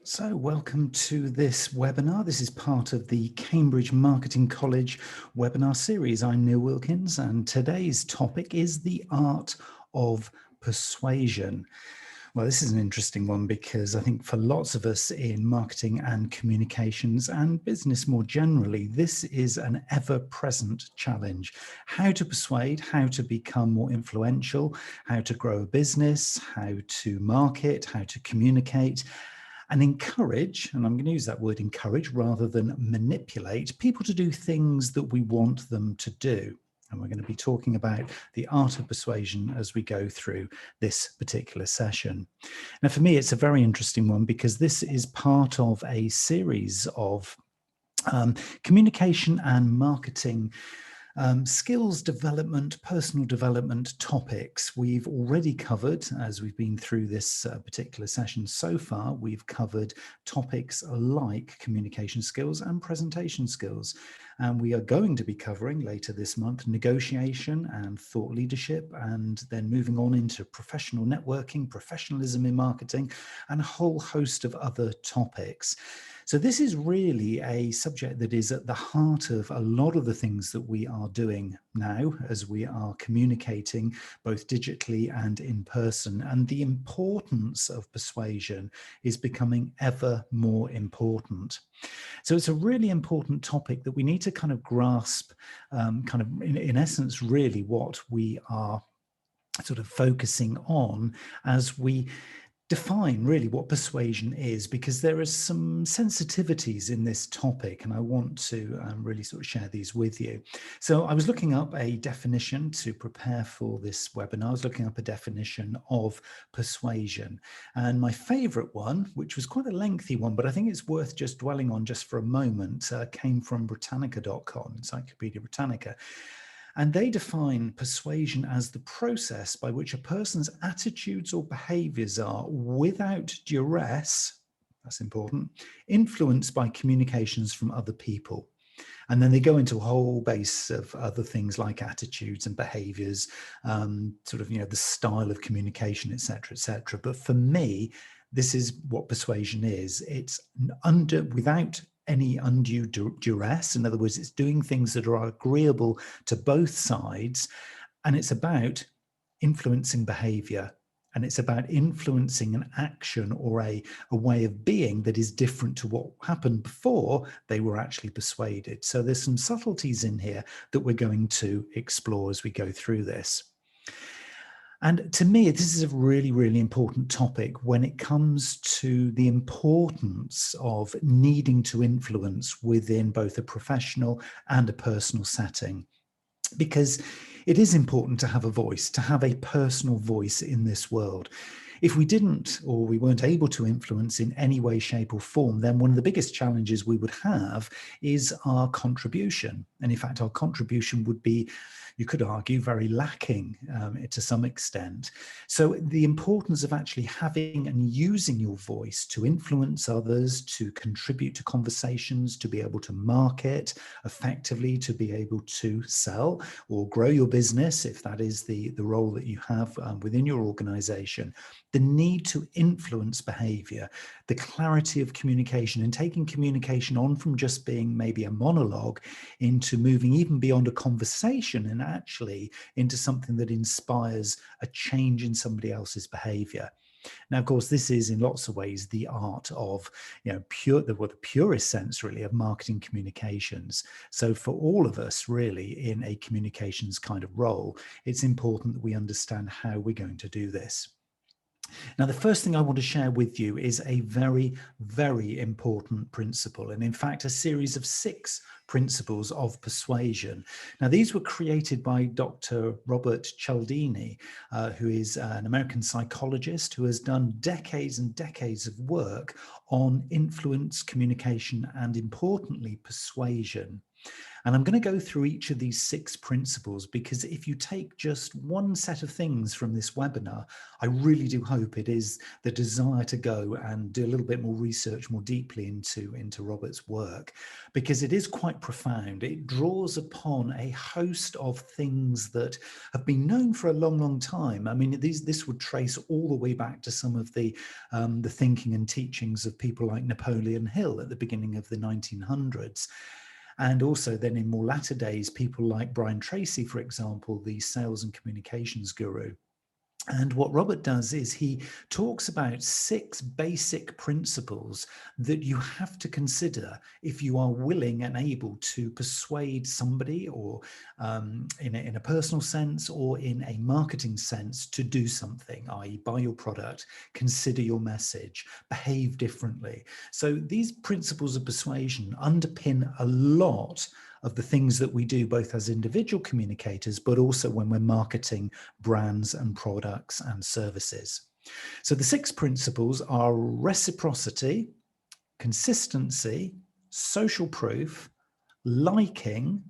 So welcome to this webinar. This is part of the Cambridge Marketing College webinar series. I'm Neil Wilkins, and today's topic is the art of persuasion. Well, this is an interesting one because I think for lots of us in marketing and communications and business more generally, this is an ever-present challenge. How to persuade, how to become more influential, how to grow a business, how to market, how to communicate, and encourage, and I'm going to use that word encourage rather than manipulate, people to do things that we want them to do. And we're going to be talking about the art of persuasion as we go through this particular session. Now, for me, it's a very interesting one because this is part of a series of communication and marketing skills development, personal development topics we've already covered as we've been through this particular session so far. We've covered topics like communication skills and presentation skills. And we are going to be covering later this month negotiation and thought leadership, and then moving on into professional networking, professionalism in marketing, and a whole host of other topics. So this is really a subject that is at the heart of a lot of the things that we are doing now as we are communicating both digitally and in person. And the importance of persuasion is becoming ever more important. So it's a really important topic that we need to kind of grasp, in essence, really what we are sort of focusing on as we define really what persuasion is, because there are some sensitivities in this topic and I want to really sort of share these with you. So I was looking up a definition to prepare for this webinar. I was looking up a definition of persuasion, and my favorite one, which was quite a lengthy one, but I think it's worth just dwelling on just for a moment, came from Britannica.com, Encyclopedia Britannica. And they define persuasion as the process by which a person's attitudes or behaviors are, without duress, that's important, influenced by communications from other people. And then they go into a whole base of other things like attitudes and behaviors, the style of communication, et cetera, et cetera. But for me, this is what persuasion is. It's without any undue duress. In other words, it's doing things that are agreeable to both sides, and it's about influencing behavior, and it's about influencing an action or a way of being that is different to what happened before they were actually persuaded. So there's some subtleties in here that we're going to explore as we go through this. And to me, this is a really, really important topic when it comes to the importance of needing to influence within both a professional and a personal setting. Because it is important to have a voice, to have a personal voice in this world. If we didn't, or we weren't able to influence in any way, shape or form, then one of the biggest challenges we would have is our contribution. And in fact, our contribution would be, you could argue, very lacking to some extent. So the importance of actually having and using your voice to influence others, to contribute to conversations, to be able to market effectively, to be able to sell or grow your business, if that is the role that you have within your organization, the need to influence behavior, the clarity of communication, and taking communication on from just being maybe a monologue into moving even beyond a conversation and actually into something that inspires a change in somebody else's behavior. Now, of course, this is in lots of ways the art of, the purest sense really of marketing communications. So for all of us really in a communications kind of role, it's important that we understand how we're going to do this. Now, the first thing I want to share with you is a very, very important principle, and in fact, a series of 6 principles of persuasion. Now, these were created by Dr. Robert Cialdini, who is an American psychologist who has done decades and decades of work on influence, communication, and importantly, persuasion. And I'm going to go through each of these 6 principles, because if you take just one set of things from this webinar, I really do hope it is the desire to go and do a little bit more research more deeply into Robert's work, because it is quite profound. It draws upon a host of things that have been known for a long, long time. I mean, this would trace all the way back to some of the thinking and teachings of people like Napoleon Hill at the beginning of the 1900s. And also then in more latter days, people like Brian Tracy, for example, the sales and communications guru. And what Robert does is he talks about 6 basic principles that you have to consider if you are willing and able to persuade somebody, or in a personal sense or in a marketing sense, to do something, i.e. buy your product, consider your message, behave differently. So these principles of persuasion underpin a lot of the things that we do, both as individual communicators, but also when we're marketing brands and products and services. So the 6 principles are reciprocity, consistency, social proof, liking,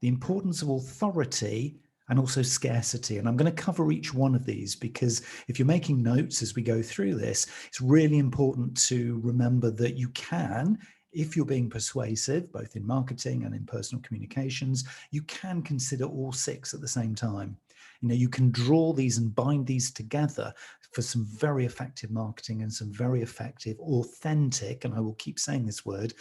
the importance of authority, and also scarcity. And I'm going to cover each one of these, because if you're making notes as we go through this, it's really important to remember that you can, if you're being persuasive, both in marketing and in personal communications, you can consider all 6 at the same time. You know, you can draw these and bind these together for some very effective marketing and some very effective, authentic, and I will keep saying this word,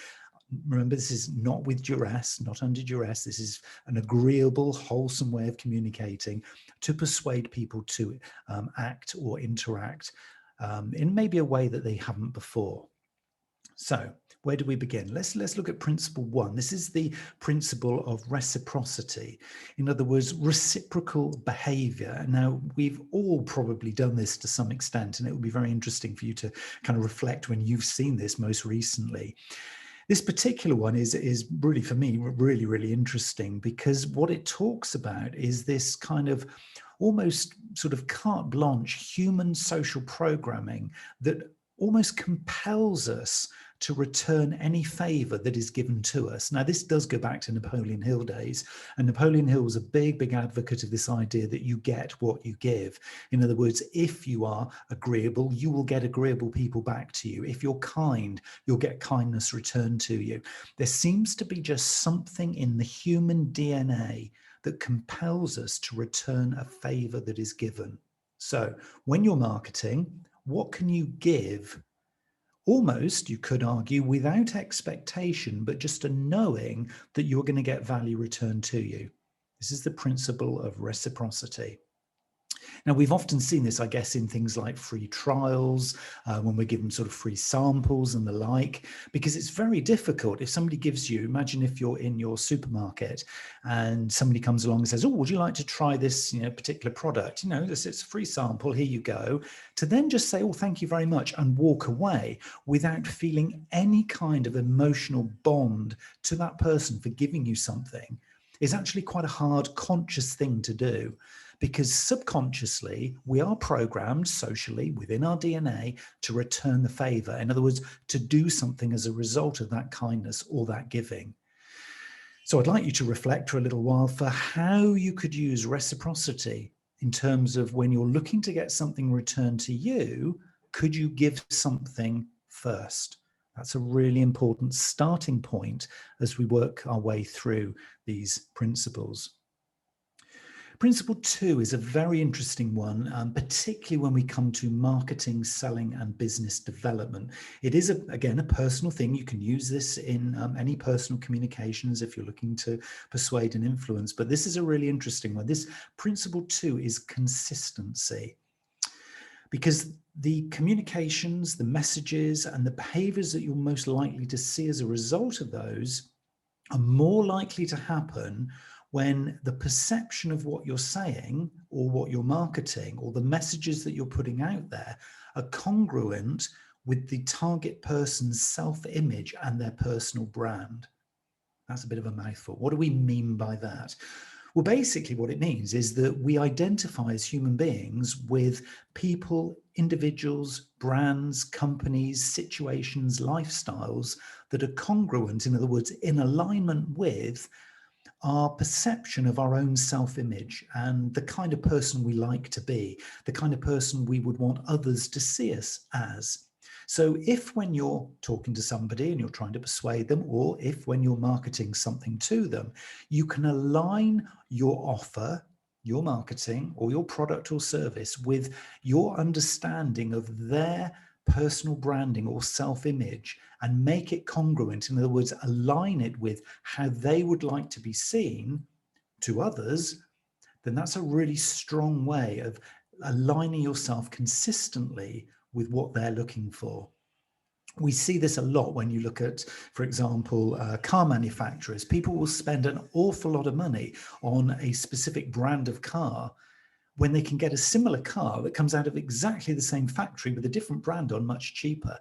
remember, this is not with duress, not under duress. This is an agreeable, wholesome way of communicating to persuade people to act or interact in maybe a way that they haven't before. So where do we begin? Let's look at principle 1. This is the principle of reciprocity. In other words, reciprocal behavior. Now, we've all probably done this to some extent, and it will be very interesting for you to kind of reflect when you've seen this most recently. This particular one is really, for me, really, really interesting, because what it talks about is this kind of almost sort of carte blanche human social programming that almost compels us to return any favor that is given to us. Now, this does go back to Napoleon Hill days, and Napoleon Hill was a big, big advocate of this idea that you get what you give. In other words, if you are agreeable, you will get agreeable people back to you. If you're kind, you'll get kindness returned to you. There seems to be just something in the human DNA that compels us to return a favor that is given. So when you're marketing, what can you give? Almost, you could argue, without expectation, but just a knowing that you're going to get value returned to you. This is the principle of reciprocity. Now, we've often seen this, I guess, in things like free trials, when we're given sort of free samples and the like, because it's very difficult. If somebody gives you, imagine if you're in your supermarket and somebody comes along and says, oh, would you like to try this, particular product? It's a free sample, here you go. To then just say, oh, thank you very much, and walk away without feeling any kind of emotional bond to that person for giving you something is actually quite a hard, conscious thing to do. Because subconsciously, we are programmed socially within our DNA to return the favor. In other words, to do something as a result of that kindness or that giving. So I'd like you to reflect for a little while for how you could use reciprocity in terms of when you're looking to get something returned to you, could you give something first? That's a really important starting point as we work our way through these principles. Principle 2 is a very interesting one, particularly when we come to marketing, selling, and business development. It is, again, a personal thing. You can use this in any personal communications if you're looking to persuade and influence, but this is a really interesting one. This principle 2 is consistency, because the communications, the messages, and the behaviors that you're most likely to see as a result of those are more likely to happen when the perception of what you're saying or what you're marketing or the messages that you're putting out there are congruent with the target person's self-image and their personal brand. That's a bit of a mouthful. What do we mean by that? Well, basically what it means is that we identify as human beings with people, individuals, brands, companies, situations, lifestyles that are congruent, in other words, in alignment with our perception of our own self-image and the kind of person we like to be, the kind of person we would want others to see us as. So if when you're talking to somebody and you're trying to persuade them, or if when you're marketing something to them, you can align your offer, your marketing, or your product or service with your understanding of their personal branding or self-image and make it congruent. In other words, align it with how they would like to be seen to others, then that's a really strong way of aligning yourself consistently with what they're looking for. We see this a lot when you look at, for example, car manufacturers. People will spend an awful lot of money on a specific brand of car when they can get a similar car that comes out of exactly the same factory with a different brand on much cheaper,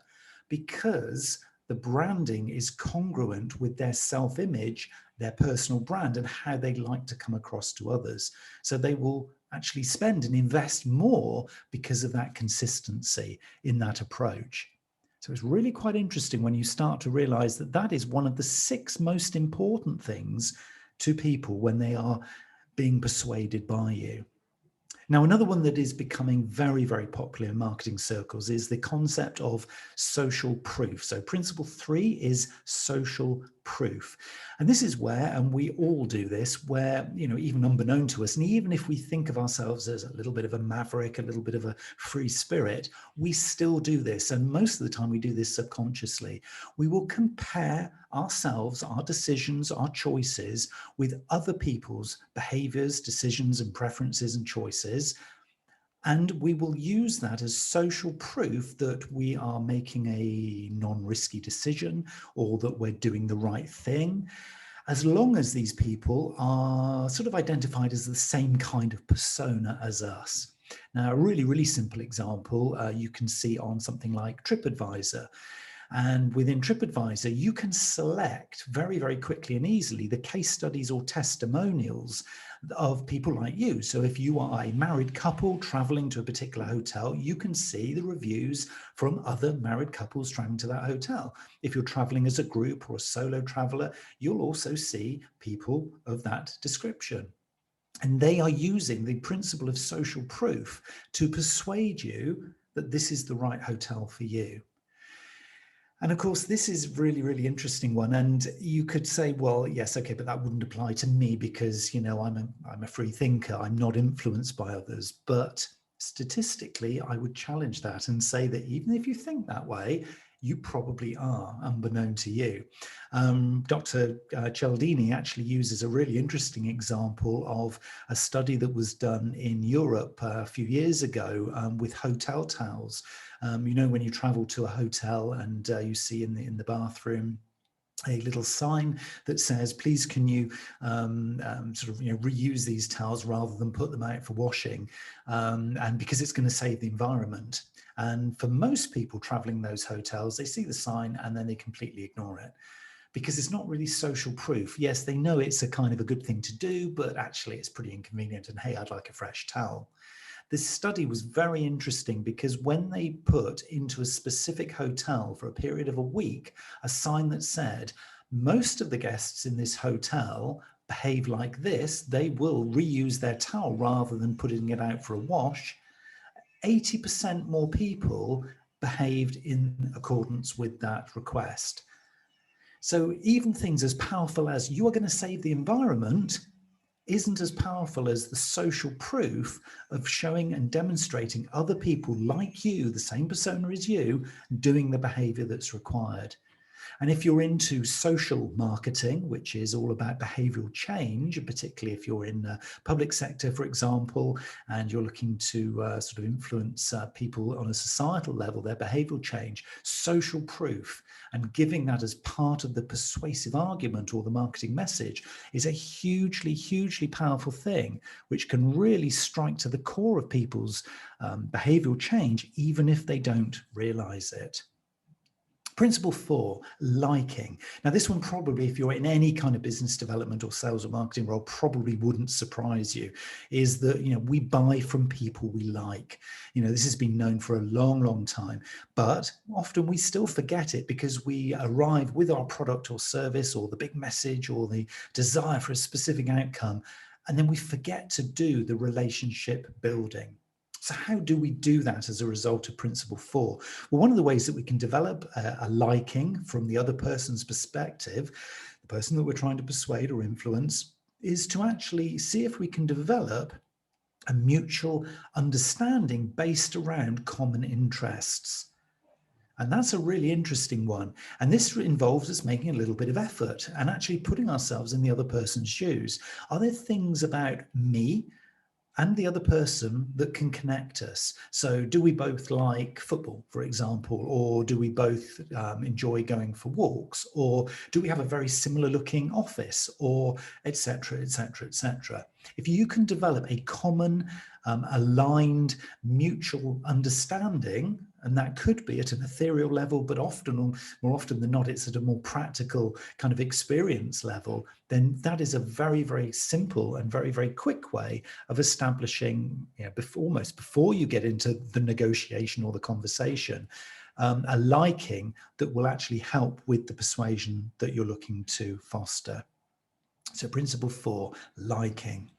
because the branding is congruent with their self-image, their personal brand, and how they like to come across to others. So they will actually spend and invest more because of that consistency in that approach. So it's really quite interesting when you start to realize that that is one of the 6 most important things to people when they are being persuaded by you. Now, another one that is becoming very, very popular in marketing circles is the concept of social proof. So principle 3 is social proof. And this is where, and we all do this, where, even unbeknown to us, and even if we think of ourselves as a little bit of a maverick, a little bit of a free spirit, we still do this. And most of the time we do this subconsciously. We will compare ourselves, our decisions, our choices with other people's behaviors, decisions, and preferences and choices. And we will use that as social proof that we are making a non-risky decision or that we're doing the right thing, as long as these people are sort of identified as the same kind of persona as us. Now, a really, really simple example you can see on something like TripAdvisor. And within TripAdvisor, you can select very, very quickly and easily the case studies or testimonials of people like you. So if you are a married couple traveling to a particular hotel, you can see the reviews from other married couples traveling to that hotel. If you're traveling as a group or a solo traveler, you'll also see people of that description. And they are using the principle of social proof to persuade you that this is the right hotel for you. And of course, this is really, really interesting one. And you could say, well, yes, okay, but that wouldn't apply to me because, I'm a free thinker. I'm not influenced by others. But statistically, I would challenge that and say that even if you think that way, you probably are, unbeknown to you. Dr. Cialdini actually uses a really interesting example of a study that was done in Europe a few years ago with hotel towels. When you travel to a hotel and you see in the bathroom a little sign that says, please can you reuse these towels rather than put them out for washing, and because it's going to save the environment. And for most people traveling those hotels, they see the sign and then they completely ignore it because it's not really social proof. Yes, they know it's a kind of a good thing to do, but actually it's pretty inconvenient and hey, I'd like a fresh towel. This study was very interesting because when they put into a specific hotel for a period of a week, a sign that said, most of the guests in this hotel behave like this, they will reuse their towel rather than putting it out for a wash, 80% more people behaved in accordance with that request. So even things as powerful as you are going to save the environment isn't as powerful as the social proof of showing and demonstrating other people like you, the same persona as you, doing the behavior that's required. And if you're into social marketing, which is all about behavioral change, particularly if you're in the public sector, for example, and you're looking to sort of influence people on a societal level, their behavioral change, social proof, and giving that as part of the persuasive argument or the marketing message is a hugely, hugely powerful thing, which can really strike to the core of people's behavioral change, even if they don't realize it. Principle 4, liking. Now, this one probably, if you're in any kind of business development or sales or marketing role, probably wouldn't surprise you, is that, we buy from people we like. This has been known for a long, long time, but often we still forget it because we arrive with our product or service or the big message or the desire for a specific outcome, and then we forget to do the relationship building. So how do we do that as a result of Principle 4? Well, one of the ways that we can develop a liking from the other person's perspective, the person that we're trying to persuade or influence, is to actually see if we can develop a mutual understanding based around common interests. And that's a really interesting one. And this involves us making a little bit of effort and actually putting ourselves in the other person's shoes. Are there things about me and the other person that can connect us? So do we both like football, for example, or do we both enjoy going for walks, or do we have a very similar looking office, or etc., etc., etc.? If you can develop a common, aligned, mutual understanding, and that could be at an ethereal level, but more often than not, it's at a more practical kind of experience level, then that is a very, very simple and very, very quick way of establishing, almost before you get into the negotiation or the conversation, a liking that will actually help with the persuasion that you're looking to foster. So Principle 4, liking.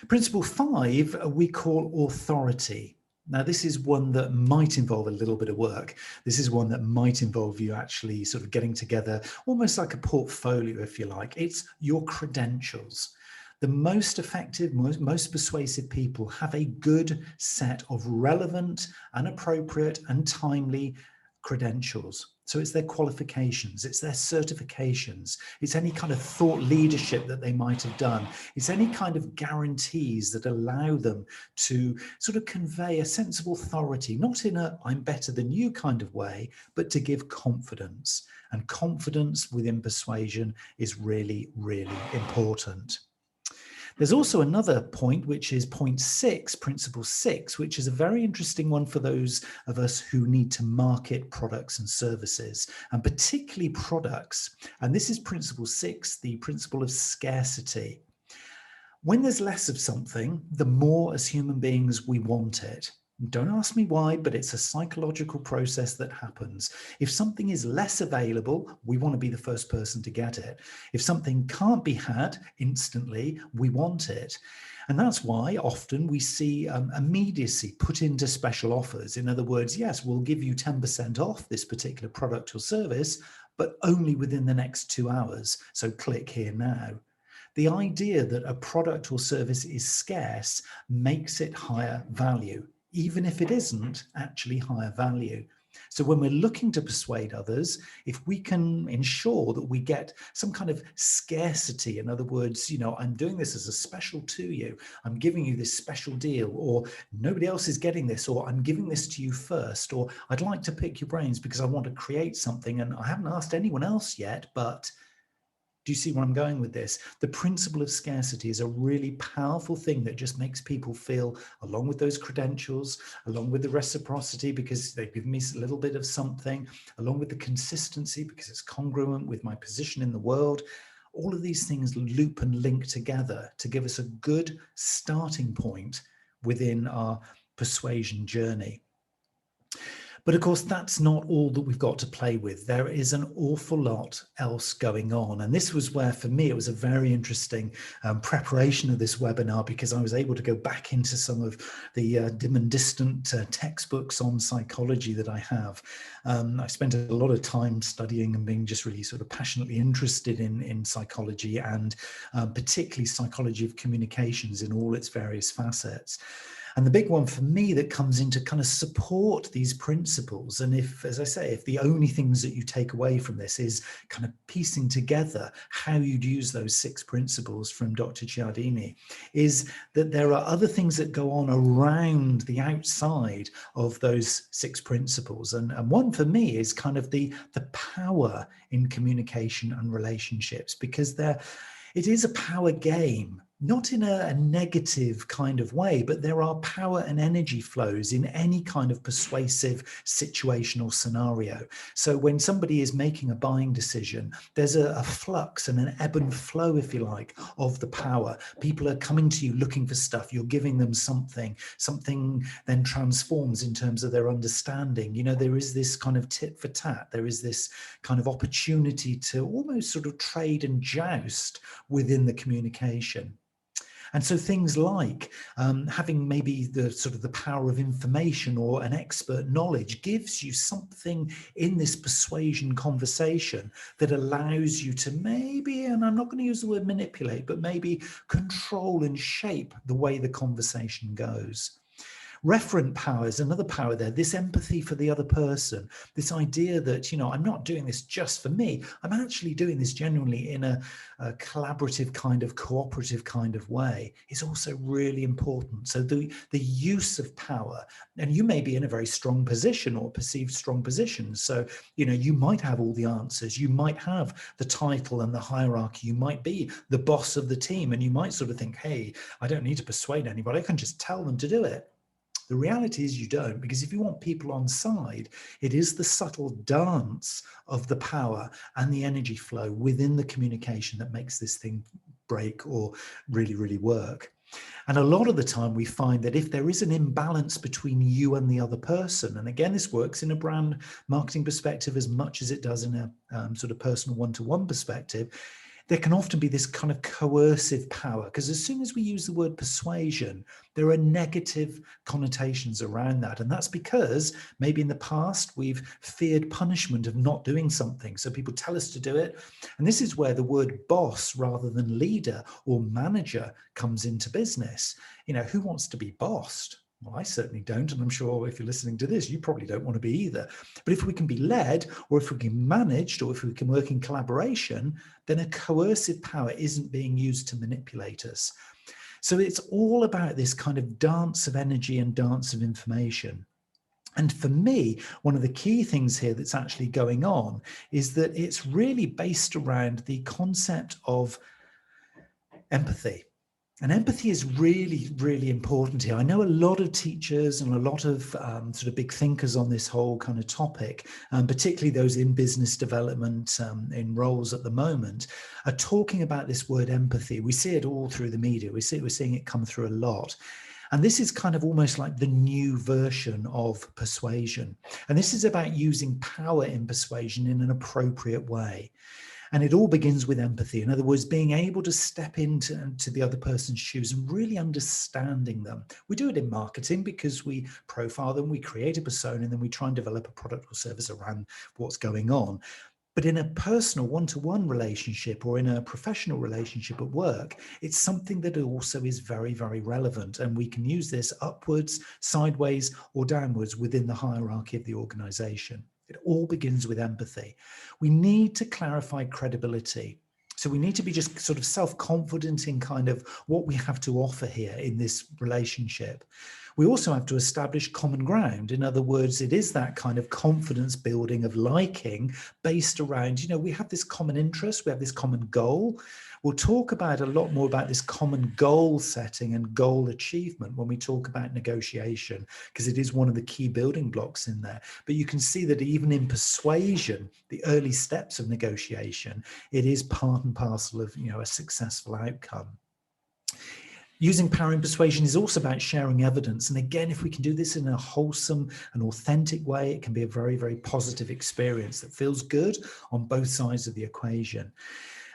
Principle 5, we call authority. Now, this is one that might involve a little bit of work. This is one that might involve you actually sort of getting together almost like a portfolio, if you like. It's your credentials. The most effective, most persuasive people have a good set of relevant and appropriate and timely credentials. So it's their qualifications, it's their certifications, it's any kind of thought leadership that they might have done. It's any kind of guarantees that allow them to sort of convey a sense of authority, not in a I'm better than you kind of way, but to give confidence. And confidence within persuasion is really, really important. There's also another point, which is point 6, principle 6, which is a very interesting one for those of us who need to market products and services, and particularly products. And this is principle 6, the principle of scarcity. When there's less of something, the more as human beings we want it. Don't ask me why, but it's a psychological process that happens. If something is less available, we want to be the first person to get it. If something can't be had instantly, we want it. And that's why often we see immediacy put into special offers. In other words, yes, we'll give you 10% off this particular product or service, but only within the next 2 hours. So click here now. The idea that a product or service is scarce makes it higher value, even if it isn't actually higher value. So when we're looking to persuade others, if we can ensure that we get some kind of scarcity, in other words, I'm doing this as a special to you, I'm giving you this special deal, or nobody else is getting this, or I'm giving this to you first, or I'd like to pick your brains because I want to create something and I haven't asked anyone else yet, but do you see where I'm going with this? The principle of scarcity is a really powerful thing that just makes people feel, along with those credentials, along with the reciprocity, because they've given me a little bit of something, along with the consistency, because it's congruent with my position in the world. All of these things loop and link together to give us a good starting point within our persuasion journey. But of course, that's not all that we've got to play with. There is an awful lot else going on. And this was where, for me, it was a very interesting preparation of this webinar, because I was able to go back into some of the dim and distant textbooks on psychology that I have. I spent a lot of time studying and being just really sort of passionately interested in psychology, and particularly psychology of communications in all its various facets. And the big one for me that comes in to kind of support these principles, and if, as I say, if the only things that you take away from this is kind of piecing together how you'd use those 6 principles from Dr. Cialdini, is that there are other things that go on around the outside of those 6 principles. And one for me is kind of the power in communication and relationships, because it is a power game. not in a negative kind of way, but there are power and energy flows in any kind of persuasive situational scenario. So when somebody is making a buying decision, there's a flux and an ebb and flow, if you like, of the power. People are coming to you looking for stuff. You're giving them something. Something then transforms in terms of their understanding. You know, there is this kind of tit for tat. There is this kind of opportunity to almost sort of trade and joust within the communication. And so things like having maybe the sort of the power of information or an expert knowledge gives you something in this persuasion conversation that allows you to maybe, and I'm not going to use the word manipulate, but maybe control and shape the way the conversation goes. Referent power is another power there, this empathy for the other person, this idea that, you know, I'm not doing this just for me. I'm actually doing this genuinely in a collaborative kind of cooperative kind of way is also really important. So the use of power, and you may be in a very strong position or perceived strong position. So, you know, you might have all the answers. You might have the title and the hierarchy. You might be the boss of the team, and you might sort of think, hey, I don't need to persuade anybody. I can just tell them to do it. The reality is you don't, because if you want people on side, it is the subtle dance of the power and the energy flow within the communication that makes this thing break or really, really work. And a lot of the time we find that if there is an imbalance between you and the other person, and again, this works in a brand marketing perspective as much as it does in a sort of personal one-to-one perspective, there can often be this kind of coercive power, because as soon as we use the word persuasion, there are negative connotations around that. And that's because maybe in the past we've feared punishment of not doing something. So people tell us to do it. And this is where the word boss rather than leader or manager comes into business. You know, who wants to be bossed? Well, I certainly don't. And I'm sure if you're listening to this, you probably don't want to be either. But if we can be led, or if we can be managed, or if we can work in collaboration, then a coercive power isn't being used to manipulate us. So it's all about this kind of dance of energy and dance of information. And for me, one of the key things here that's actually going on is that it's really based around the concept of empathy. And empathy is really, really important here. I know a lot of teachers and a lot of sort of big thinkers on this whole kind of topic, particularly those in business development in roles at the moment, are talking about this word empathy. We see it all through the media. We're seeing it come through a lot. And this is kind of almost like the new version of persuasion. And this is about using power in persuasion in an appropriate way. And it all begins with empathy. In other words, being able to step into the other person's shoes and really understanding them. We do it in marketing because we profile them, we create a persona, and then we try and develop a product or service around what's going on. But in a personal one-to-one relationship or in a professional relationship at work, it's something that also is very, very relevant. And we can use this upwards, sideways, or downwards within the hierarchy of the organization. It all begins with empathy. We need to clarify credibility. So we need to be just sort of self-confident in kind of what we have to offer here in this relationship. We also have to establish common ground. In other words, it is that kind of confidence building of liking based around, you know, we have this common interest, we have this common goal. We'll talk about a lot more about this common goal setting and goal achievement when we talk about negotiation, because it is one of the key building blocks in there. But you can see that even in persuasion, the early steps of negotiation, it is part and parcel of, you know, a successful outcome. Using power in persuasion is also about sharing evidence. And again, if we can do this in a wholesome and authentic way, it can be a very, very positive experience that feels good on both sides of the equation.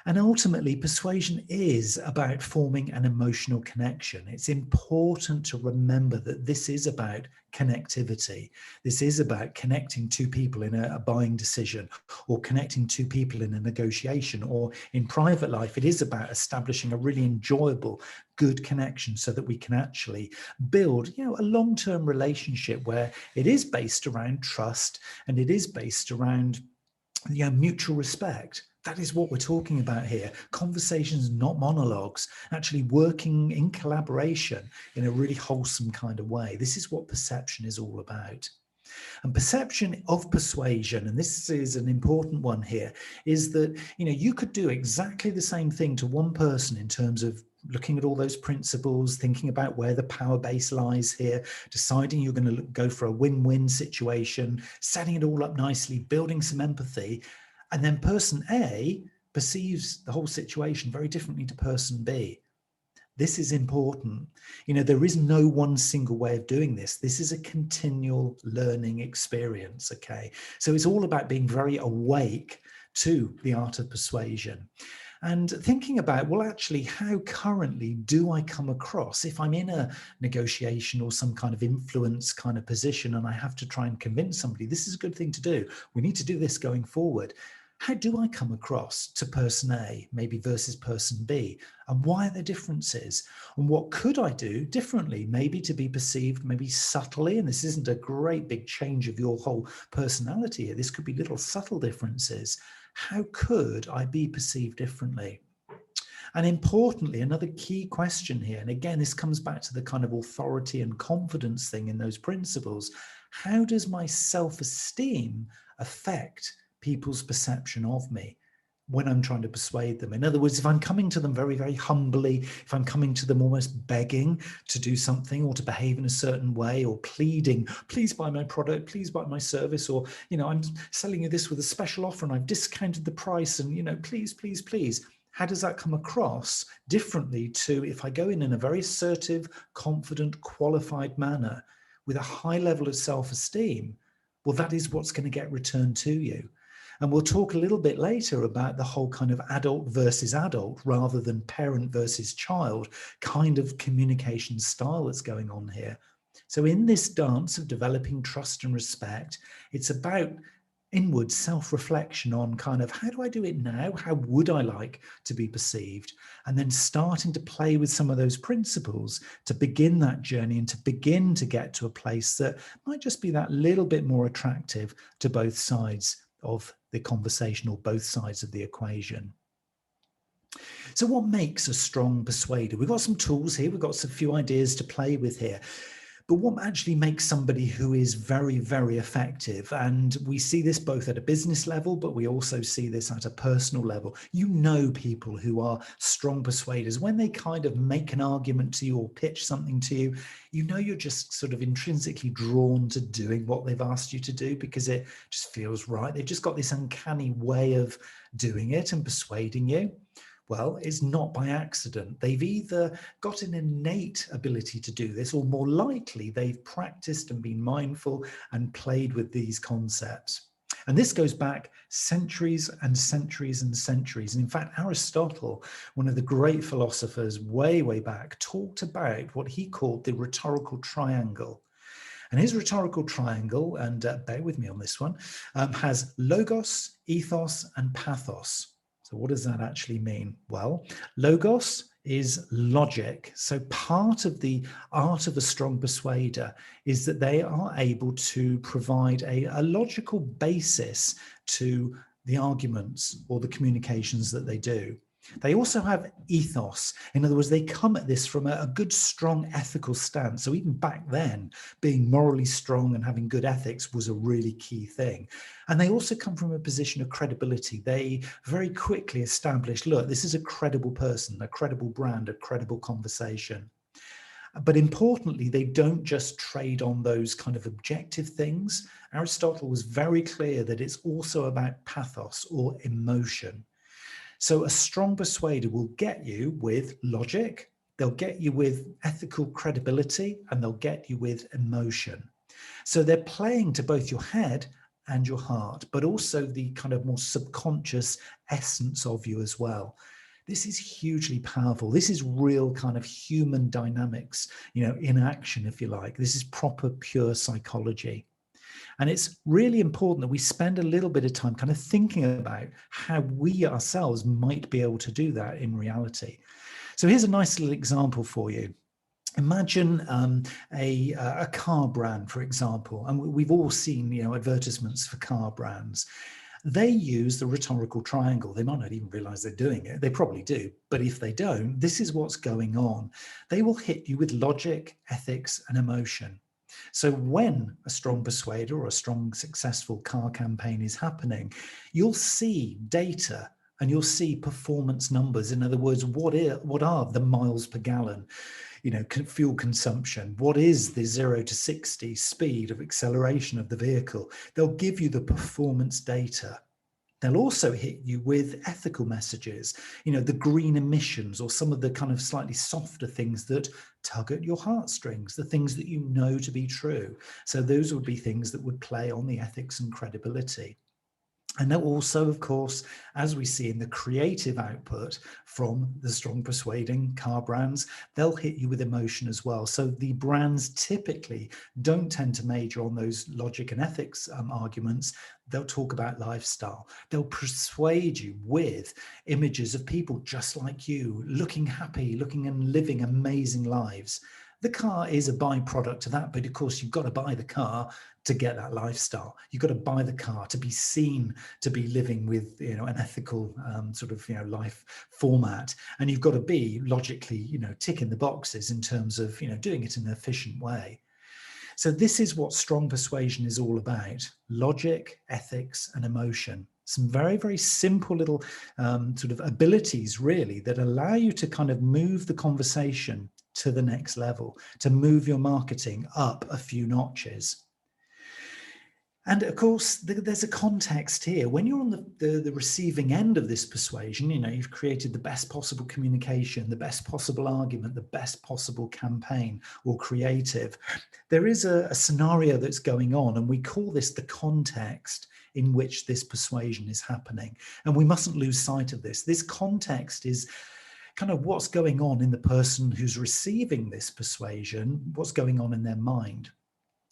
And ultimately, persuasion is about forming an emotional connection. It's important to remember that this is about connectivity. This is about connecting two people in a buying decision, or connecting two people in a negotiation, or in private life. It is about establishing a really enjoyable, good connection so that we can actually build, you know, a long-term relationship where it is based around trust and it is based around, you know, mutual respect. That is what we're talking about here. Conversations, not monologues, actually working in collaboration in a really wholesome kind of way. This is what perception is all about. And perception of persuasion, and this is an important one here, is that, you know, you could do exactly the same thing to one person in terms of looking at all those principles, thinking about where the power base lies here, deciding you're going to go for a win-win situation, setting it all up nicely, building some empathy. And then person A perceives the whole situation very differently to person B. This is important. There is no one single way of doing this. This is a continual learning experience, okay? So it's all about being very awake to the art of persuasion and thinking about, well, actually, how currently do I come across if I'm in a negotiation or some kind of influence kind of position and I have to try and convince somebody this is a good thing to do. We need to do this going forward. How do I come across to person A, maybe versus person B? And why are there differences? And what could I do differently, maybe to be perceived, maybe subtly? And this isn't a great big change of your whole personality here. This could be little subtle differences. How could I be perceived differently? And importantly, another key question here, and again, this comes back to the kind of authority and confidence thing in those principles. How does my self-esteem affect people's perception of me when I'm trying to persuade them? In other words, if I'm coming to them very, very humbly, if I'm coming to them almost begging to do something or to behave in a certain way, or pleading, please buy my product, please buy my service, or, I'm selling you this with a special offer and I've discounted the price and, please, please, please. How does that come across differently to if I go in a very assertive, confident, qualified manner with a high level of self-esteem? Well, that is what's going to get returned to you. And we'll talk a little bit later about the whole kind of adult versus adult rather than parent versus child kind of communication style that's going on here. So in this dance of developing trust and respect, it's about inward self-reflection on kind of how do I do it now? How would I like to be perceived? And then starting to play with some of those principles to begin that journey and to begin to get to a place that might just be that little bit more attractive to both sides of the conversation or both sides of the equation. So what makes a strong persuader? We've got some tools here. We've got a few ideas to play with here. But what actually makes somebody who is very, very effective? And we see this both at a business level, but we also see this at a personal level. People who are strong persuaders, when they kind of make an argument to you or pitch something to you, you're just sort of intrinsically drawn to doing what they've asked you to do because it just feels right. They've just got this uncanny way of doing it and persuading you. Well, it's not by accident. They've either got an innate ability to do this, or more likely they've practiced and been mindful and played with these concepts. And this goes back centuries and centuries and centuries. And in fact, Aristotle, one of the great philosophers way, way back, talked about what he called the rhetorical triangle. And his rhetorical triangle, and bear with me on this one, has logos, ethos, and pathos. So what does that actually mean? Well, logos is logic. So part of the art of a strong persuader is that they are able to provide a logical basis to the arguments or the communications that they do. They also have ethos. In other words, they come at this from a good, strong ethical stance. So even back then, being morally strong and having good ethics was a really key thing. And they also come from a position of credibility. They very quickly establish, look, this is a credible person, a credible brand, a credible conversation. But importantly, they don't just trade on those kind of objective things. Aristotle was very clear that it's also about pathos or emotion. So a strong persuader will get you with logic, they'll get you with ethical credibility, and they'll get you with emotion. So they're playing to both your head and your heart, but also the kind of more subconscious essence of you as well. This is hugely powerful. This is real kind of human dynamics, in action, if you like. This is proper, pure psychology. And it's really important that we spend a little bit of time kind of thinking about how we ourselves might be able to do that in reality. So here's a nice little example for you. Imagine a car brand, for example, and we've all seen, advertisements for car brands. They use the rhetorical triangle. They might not even realize they're doing it. They probably do. But if they don't, this is what's going on. They will hit you with logic, ethics, and emotion. So when a strong persuader or a strong successful car campaign is happening, you'll see data and you'll see performance numbers. In other words, what are the miles per gallon, fuel consumption? What is the 0 to 60 speed of acceleration of the vehicle? They'll give you the performance data. They'll also hit you with ethical messages, the green emissions, or some of the kind of slightly softer things that tug at your heartstrings, the things that you know to be true. So those would be things that would play on the ethics and credibility. And then also, of course, as we see in the creative output from the strong persuading car brands, they'll hit you with emotion as well. So the brands typically don't tend to major on those logic and ethics arguments. They'll talk about lifestyle. They'll persuade you with images of people just like you, looking happy, looking and living amazing lives. The car is a byproduct of that, but of course you've got to buy the car to get that lifestyle. You've got to buy the car to be seen to be living with an ethical life format, and you've got to be logically ticking the boxes in terms of doing it in an efficient way. So this is what strong persuasion is all about: logic, ethics, and emotion. Some very, very simple little abilities really that allow you to kind of move the conversation to the next level, to move your marketing up a few notches. And of course, there's a context here. When you're on the receiving end of this persuasion, you've created the best possible communication, the best possible argument, the best possible campaign or creative. There is a scenario that's going on, and we call this the context in which this persuasion is happening. And we mustn't lose sight of this. This context is kind of what's going on in the person who's receiving this persuasion, what's going on in their mind.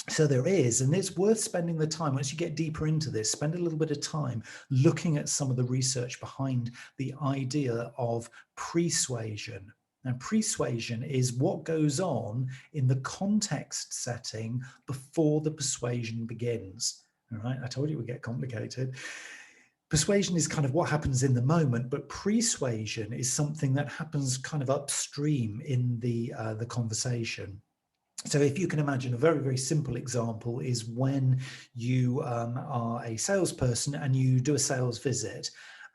So there is, and it's worth spending the time, once you get deeper into this, spend a little bit of time looking at some of the research behind the idea of persuasion. Now, persuasion is what goes on in the context setting before the persuasion begins. All right, I told you it would get complicated. Persuasion is kind of what happens in the moment, but persuasion is something that happens kind of upstream in the conversation. So if you can imagine, a very, very simple example is when you are a salesperson and you do a sales visit,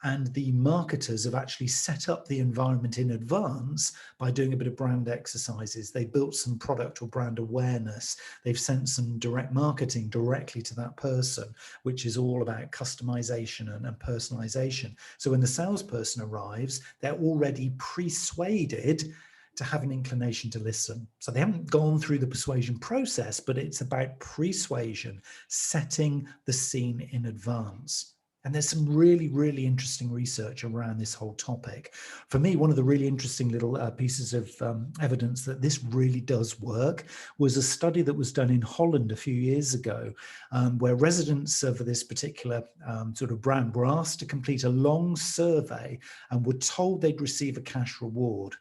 and the marketers have actually set up the environment in advance by doing a bit of brand exercises. They built some product or brand awareness. They've sent some direct marketing directly to that person, which is all about customization and personalization. So when the salesperson arrives, they're already persuaded to have an inclination to listen. So they haven't gone through the persuasion process, but it's about persuasion, setting the scene in advance. And there's some really, really interesting research around this whole topic. For me, one of the really interesting little pieces of evidence that this really does work was a study that was done in Holland a few years ago, where residents of this particular brand were asked to complete a long survey and were told they'd receive a cash reward.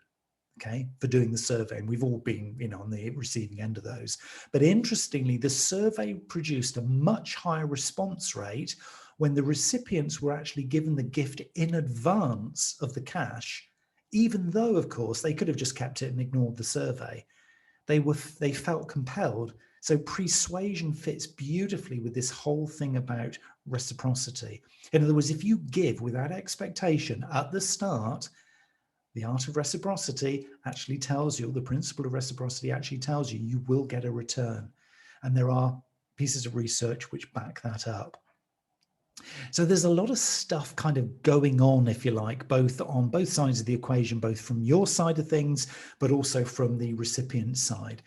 Okay, for doing the survey, and we've all been, on the receiving end of those. But interestingly, the survey produced a much higher response rate when the recipients were actually given the gift in advance of the cash, even though, of course, they could have just kept it and ignored the survey. They felt compelled. So persuasion fits beautifully with this whole thing about reciprocity. In other words, if you give without expectation at the start, the art of reciprocity actually tells you, the principle of reciprocity actually tells you, you will get a return. And there are pieces of research which back that up. So there's a lot of stuff kind of going on, if you like, both on both sides of the equation, both from your side of things, but also from the recipient side.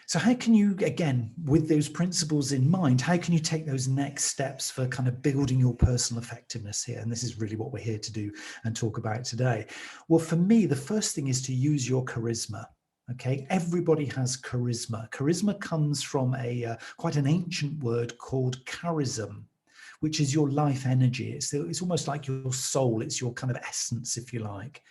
So how can you, again, with those principles in mind, how can you take those next steps for kind of building your personal effectiveness here? And this is really what we're here to do and talk about today. Well, for me, the first thing is to use your charisma. Okay, everybody has charisma. Charisma comes from quite an ancient word called charism, which is your life energy. It's almost like your soul. It's your kind of essence, if you like.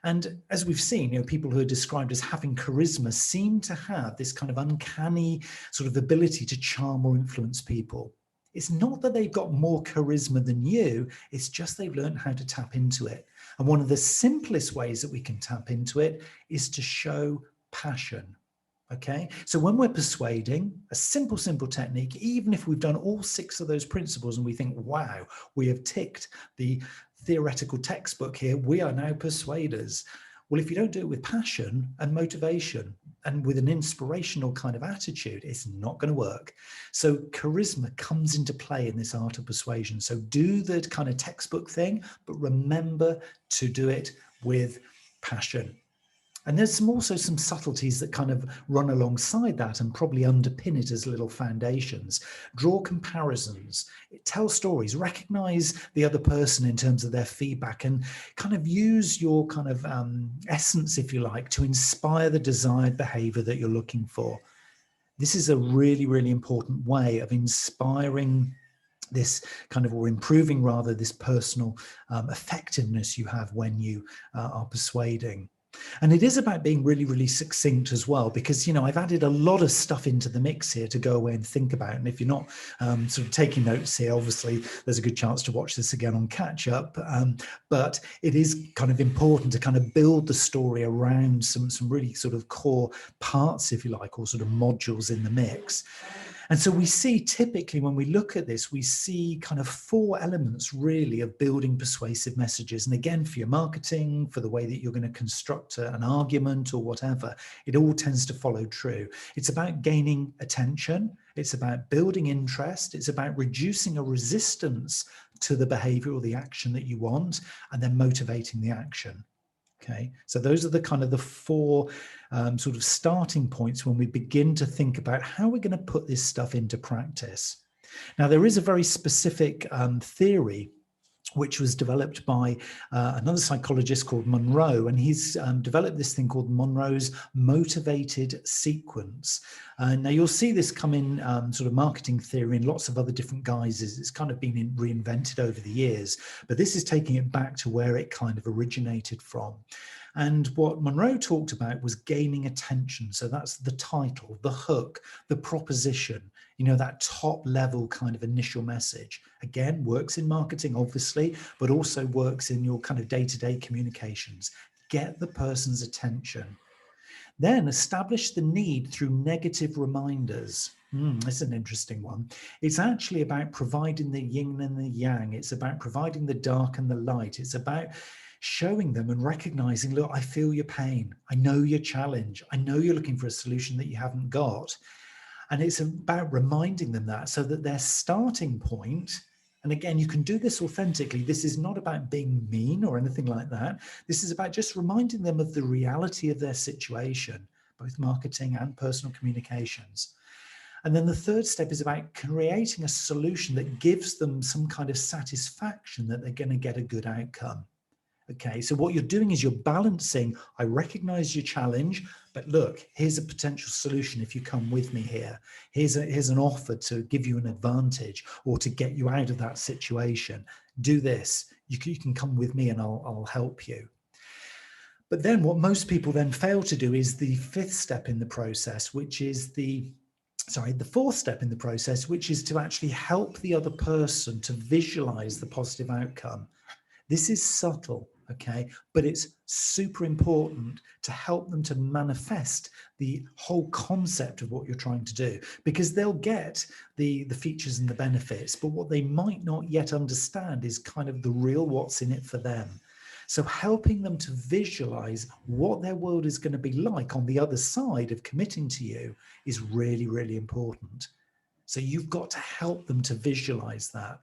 And as we've seen, people who are described as having charisma seem to have this kind of uncanny sort of ability to charm or influence people. It's not that they've got more charisma than you, it's just they've learned how to tap into it. And one of the simplest ways that we can tap into it is to show passion. Okay, so when we're persuading, a simple technique, even if we've done all 6 of those principles and we think, wow, we have ticked the theoretical textbook here, we are now persuaders. Well, if you don't do it with passion and motivation and with an inspirational kind of attitude, it's not going to work. So charisma comes into play in this art of persuasion. So do the kind of textbook thing, but remember to do it with passion. And there's also some subtleties that kind of run alongside that and probably underpin it as little foundations. Draw comparisons, tell stories, recognize the other person in terms of their feedback, and kind of use your kind of essence, if you like, to inspire the desired behavior that you're looking for. This is a really, really important way of inspiring this kind of, or improving rather, this personal effectiveness you have when you are persuading. And it is about being really, really succinct as well, because, you know, I've added a lot of stuff into the mix here to go away and think about. And if you're not sort of taking notes here, obviously there's a good chance to watch this again on catch up. But it is kind of important to kind of build the story around some really sort of core parts, if you like, or sort of modules in the mix. And so we see, typically when we look at this, we see kind of 4 elements really of building persuasive messages. And again, for your marketing, for the way that you're going to construct an argument or whatever, it all tends to follow true. It's about gaining attention. It's about building interest. It's about reducing a resistance to the behavior or the action that you want, and then motivating the action. Okay, so those are the kind of the 4 sort of starting points when we begin to think about how we're going to put this stuff into practice. Now, there is a very specific theory which was developed by another psychologist called Monroe, and he's developed this thing called Monroe's motivated sequence. Now you'll see this come in sort of marketing theory in lots of other different guises. It's kind of been reinvented over the years, but this is taking it back to where it kind of originated from. And what Monroe talked about was gaining attention. So that's the title, the hook, the proposition, you know, that top level kind of initial message. Again, works in marketing, obviously, but also works in your kind of day-to-day communications. Get the person's attention. Then establish the need through negative reminders. That's an interesting one. It's actually about providing the yin and the yang. It's about providing the dark and the light. It's about showing them and recognizing, look, I feel your pain. I know your challenge. I know you're looking for a solution that you haven't got. And it's about reminding them that, so that their starting point, and again, you can do this authentically. This is not about being mean or anything like that. This is about just reminding them of the reality of their situation, both marketing and personal communications. And then the third step is about creating a solution that gives them some kind of satisfaction that they're going to get a good outcome. Okay, so what you're doing is you're balancing, I recognize your challenge, but look, here's a potential solution if you come with me here. Here's an offer to give you an advantage or to get you out of that situation. Do this. You can come with me and I'll help you. But then what most people then fail to do is the 5th step in the process, which is the 4th step in the process, which is to actually help the other person to visualize the positive outcome. This is subtle, okay, but it's super important to help them to manifest the whole concept of what you're trying to do, because they'll get the features and the benefits, but what they might not yet understand is kind of the real what's in it for them. So helping them to visualize what their world is going to be like on the other side of committing to you is really, really important. So you've got to help them to visualize that.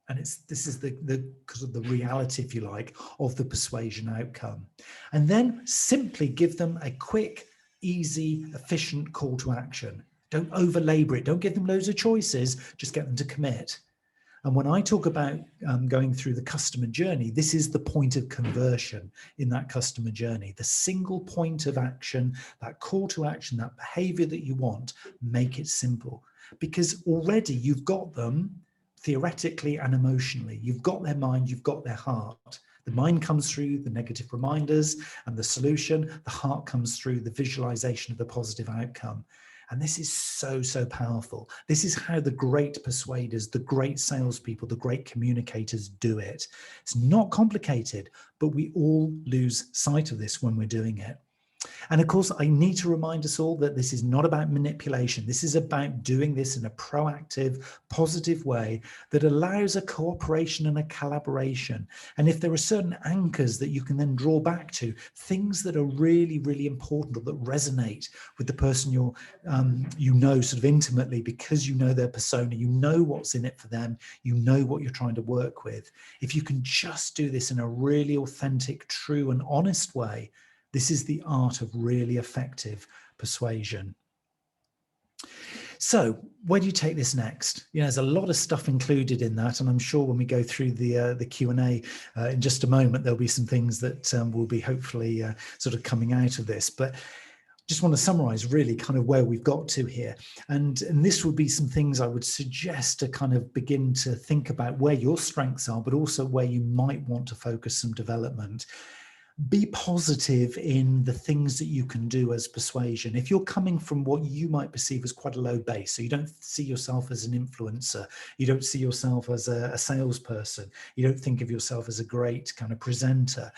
And this is the reality, if you like, of the persuasion outcome. And then simply give them a quick, easy, efficient call to action. Don't overlabor it. Don't give them loads of choices. Just get them to commit. And when I talk about going through the customer journey, this is the point of conversion in that customer journey. The single point of action, that call to action, that behavior that you want, make it simple. Because already you've got them theoretically and emotionally. You've got their mind, you've got their heart. The mind comes through the negative reminders and the solution. The heart comes through the visualization of the positive outcome. And this is so, so powerful. This is how the great persuaders, the great salespeople, the great communicators do it. It's not complicated, but we all lose sight of this when we're doing it. And of course, I need to remind us all that this is not about manipulation. This is about doing this in a proactive, positive way that allows a cooperation and a collaboration. And if there are certain anchors that you can then draw back to, things that are really, really important or that resonate with the person you know sort of intimately, because you know their persona, you know what's in it for them, you know what you're trying to work with. If you can just do this in a really authentic, true and honest way, this is the art of really effective persuasion. So where do you take this next? There's a lot of stuff included in that, and I'm sure when we go through the Q&A in just a moment, there'll be some things that will be hopefully sort of coming out of this. But just want to summarize really kind of where we've got to here. And this would be some things I would suggest to kind of begin to think about where your strengths are, but also where you might want to focus some development. Be positive in the things that you can do as persuasion. If you're coming from what you might perceive as quite a low base, so you don't see yourself as an influencer, you don't see yourself as a salesperson, you don't think of yourself as a great kind of presenter,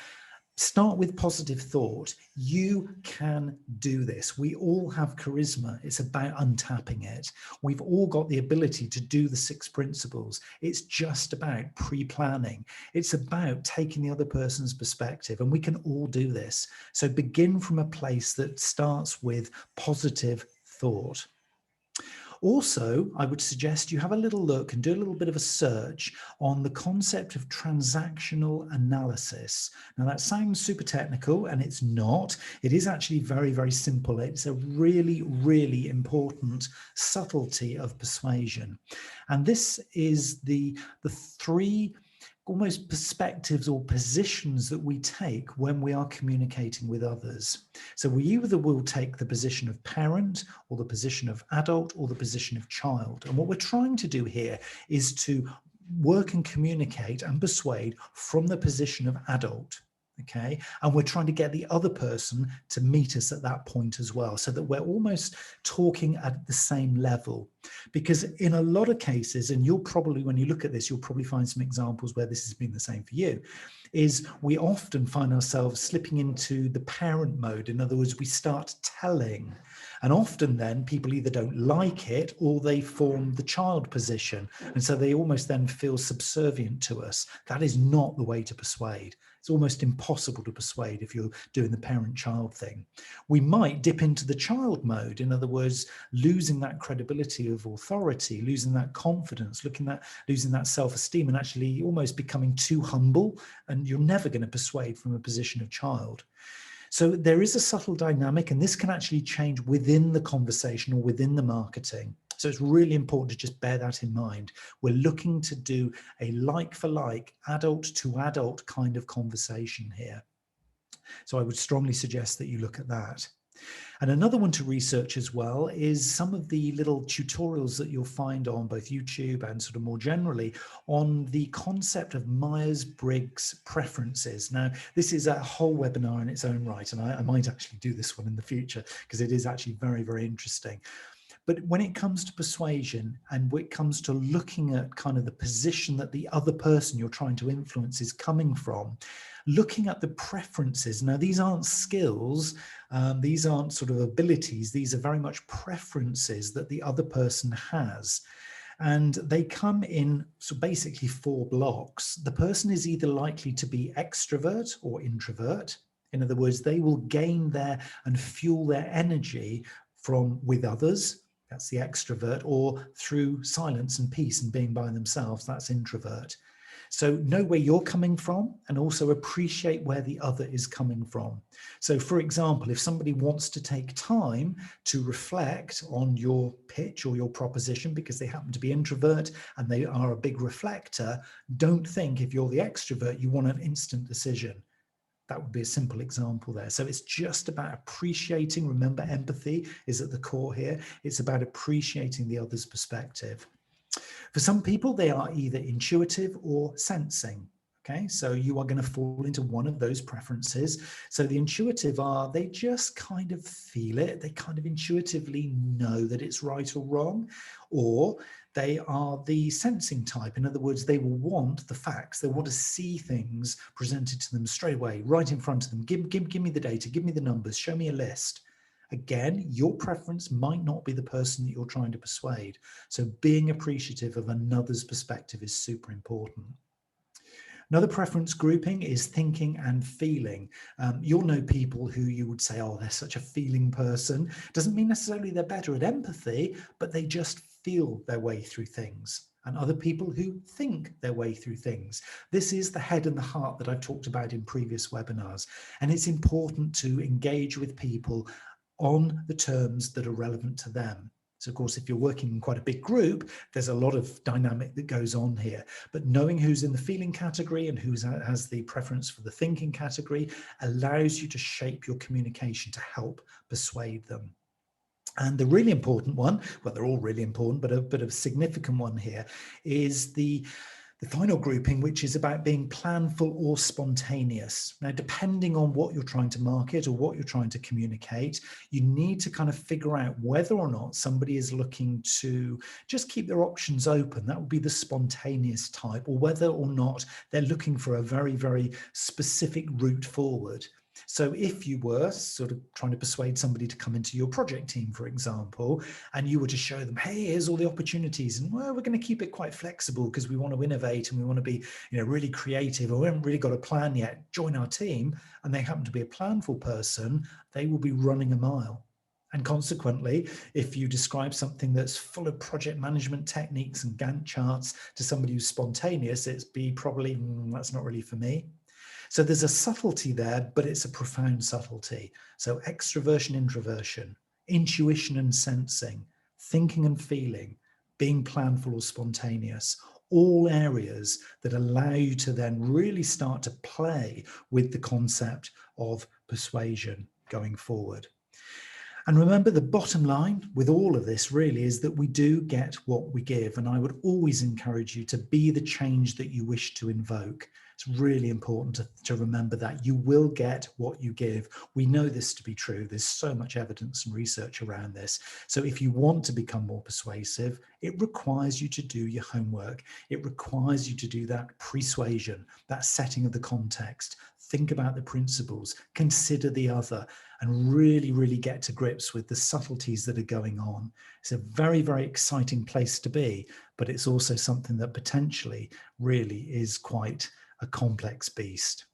start with positive thought. You can do this. We all have charisma. It's about untapping it. We've all got the ability to do the 6 principles. It's just about pre-planning. It's about taking the other person's perspective, and we can all do this. So begin from a place that starts with positive thought. Also, I would suggest you have a little look and do a little bit of a search on the concept of transactional analysis. Now, that sounds super technical, and it's not. It is actually very, very simple. It's a really, really important subtlety of persuasion. And this is the 3 almost perspectives or positions that we take when we are communicating with others. So we either will take the position of parent or the position of adult or the position of child. And what we're trying to do here is to work and communicate and persuade from the position of adult. Okay, and we're trying to get the other person to meet us at that point as well, so that we're almost talking at the same level. Because in a lot of cases, and you'll probably, when you look at this, you'll probably find some examples where this has been the same for you, is we often find ourselves slipping into the parent mode. In other words, we start telling. And often then people either don't like it or they form the child position. And so they almost then feel subservient to us. That is not the way to persuade. It's almost impossible to persuade if you're doing the parent-child thing. We might dip into the child mode. In other words, losing that credibility of authority, losing that confidence, losing that self-esteem, and actually almost becoming too humble. And you're never going to persuade from a position of child. So there is a subtle dynamic, and this can actually change within the conversation or within the marketing. So it's really important to just bear that in mind. We're looking to do a like for like, adult to adult kind of conversation here. So I would strongly suggest that you look at that. And another one to research as well is some of the little tutorials that you'll find on both YouTube and sort of more generally on the concept of Myers-Briggs preferences. Now, this is a whole webinar in its own right, and I might actually do this one in the future because it is actually very, very interesting. But when it comes to persuasion and when it comes to looking at kind of the position that the other person you're trying to influence is coming from, looking at the preferences. Now, these aren't skills, these aren't sort of abilities, these are very much preferences that the other person has. And they come in so basically 4 blocks. The person is either likely to be extrovert or introvert. In other words, they will gain their and fuel their energy from with others. That's the extrovert, or through silence and peace and being by themselves. That's introvert. So know where you're coming from and also appreciate where the other is coming from. So for example, if somebody wants to take time to reflect on your pitch or your proposition because they happen to be introvert and they are a big reflector, don't think if you're the extrovert, you want an instant decision. That would be a simple example there. So it's just about appreciating. Remember, empathy is at the core here. It's about appreciating the other's perspective. For some people, they are either intuitive or sensing. Okay, so you are going to fall into one of those preferences. So the intuitive they just kind of feel it. They kind of intuitively know that it's right or wrong. Or They are the sensing type. In other words, they will want the facts. They want to see things presented to them straight away, right in front of them. Give me the data, give me the numbers, show me a list. Again, your preference might not be the person that you're trying to persuade. So being appreciative of another's perspective is super important. Another preference grouping is thinking and feeling. You'll know people who you would say, oh, they're such a feeling person. Doesn't mean necessarily they're better at empathy, but they just feel their way through things. And other people who think their way through things. This is the head and the heart that I've talked about in previous webinars. And it's important to engage with people on the terms that are relevant to them. So of course, if you're working in quite a big group, there's a lot of dynamic that goes on here. But knowing who's in the feeling category and who has the preference for the thinking category allows you to shape your communication to help persuade them. And the really important one, well, they're all really important, but a significant one here is the final grouping, which is about being planful or spontaneous. Now, depending on what you're trying to market or what you're trying to communicate, you need to kind of figure out whether or not somebody is looking to just keep their options open. That would be the spontaneous type, or whether or not they're looking for a very, very specific route forward. So if you were sort of trying to persuade somebody to come into your project team, for example, and you were to show them, hey, here's all the opportunities, and well, we're going to keep it quite flexible because we want to innovate and we want to be, really creative, or we haven't really got a plan yet, join our team, and they happen to be a planful person, they will be running a mile. And consequently, if you describe something that's full of project management techniques and Gantt charts to somebody who's spontaneous, it's probably, that's not really for me. So there's a subtlety there, but it's a profound subtlety. So extroversion, introversion, intuition and sensing, thinking and feeling, being planful or spontaneous, all areas that allow you to then really start to play with the concept of persuasion going forward. And remember, the bottom line with all of this really is that we do get what we give. And I would always encourage you to be the change that you wish to invoke. It's really important to remember that you will get what you give. We know this to be true. There's so much evidence and research around this. So if you want to become more persuasive, it requires you to do your homework. It requires you to do that persuasion, that setting of the context. Think about the principles, consider the other, and really, really get to grips with the subtleties that are going on. It's a very, very exciting place to be, but it's also something that potentially really is quite a complex beast.